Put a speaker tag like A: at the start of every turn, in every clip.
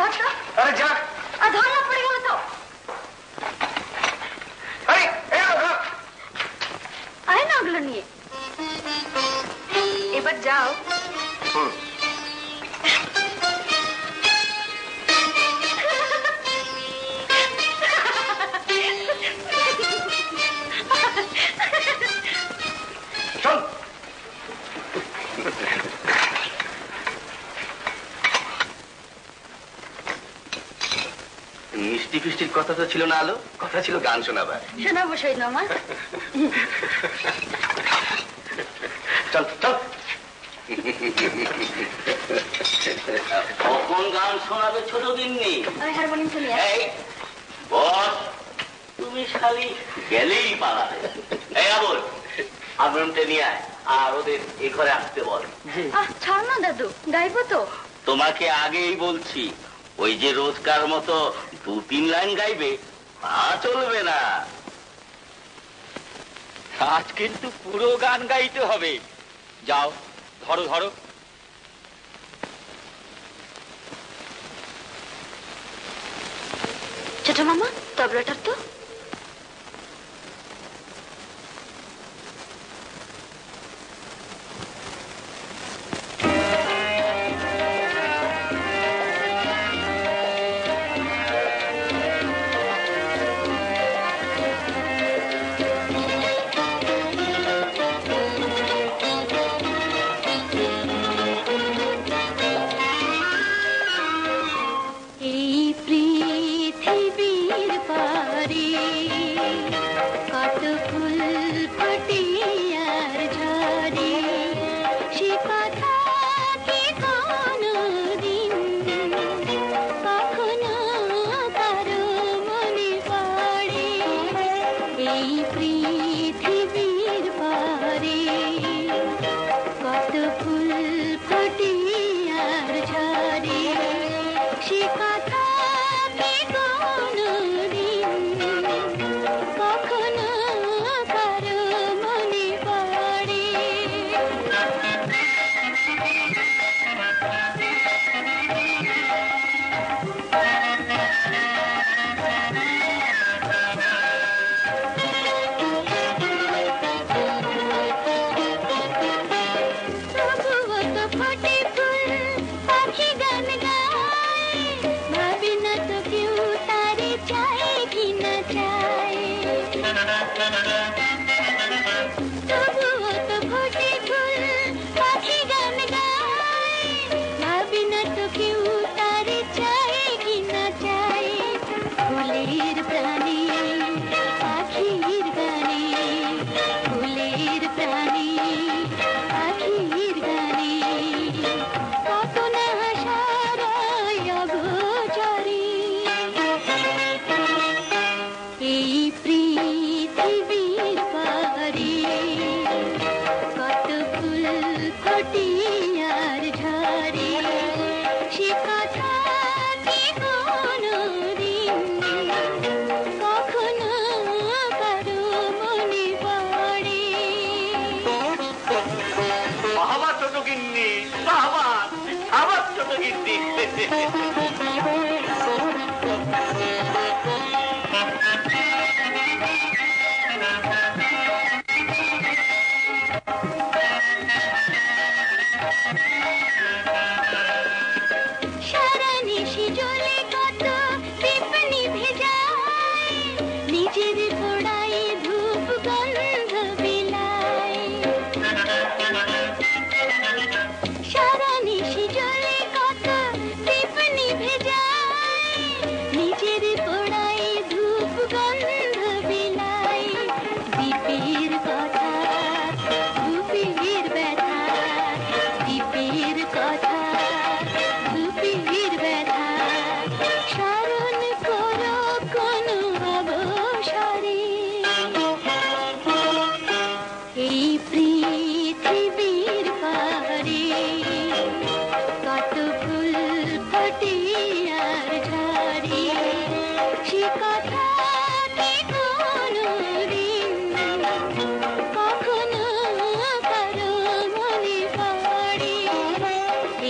A: ধর তো।
B: আরে যা।
A: ধর না, পড়ে গেল তো।
B: আরে
A: আয় না ওগুলো নিয়ে। এবার যাও।
B: মিষ্টি ফিষ্টির কথা তো ছিল না আলো, কথা ছিল গান শোনাবার।
A: শোনাবো সই না আমার।
B: চল চল। কখন গান শোনাবে ছোট গিন্নি?
A: আমি হারমোনিয়াম শুনি।
B: এই বস, তুমি শালি গেলেই পালাবে। এই আবুল, হারমোনিয়ামটা নিয়ে আয় আর ওদের এ ঘরে আসতে বল।
A: ছাড় না দাদু, গাইবো তো।
B: তোমাকে আগেই বলছি, ওই যে রোজকার মতো 2-3 লাইন গাইবে তা চলবে না।
C: আজ কিন্তু পুরো গান গাইতে হবে। যাও, ধরো ধরো।
A: ছোট মামা, তবলাটার তো।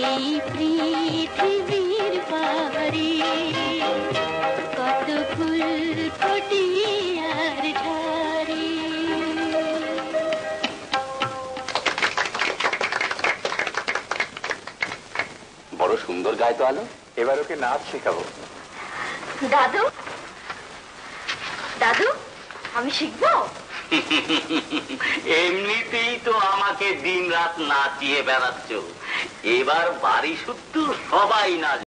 D: এই পৃথিবীর পাহাড়ে
B: সুন্দর গায় তো আলো।
D: এবার ওকে নাচ শেখাবো।
A: দাদু দাদু আমি শিখবো?
B: এমনিতেই তো আমাকে দিন রাত নাচিয়ে বেড়াচ্ছ, এবার বাড়ি শুদ্ধ সবাই নাচবে।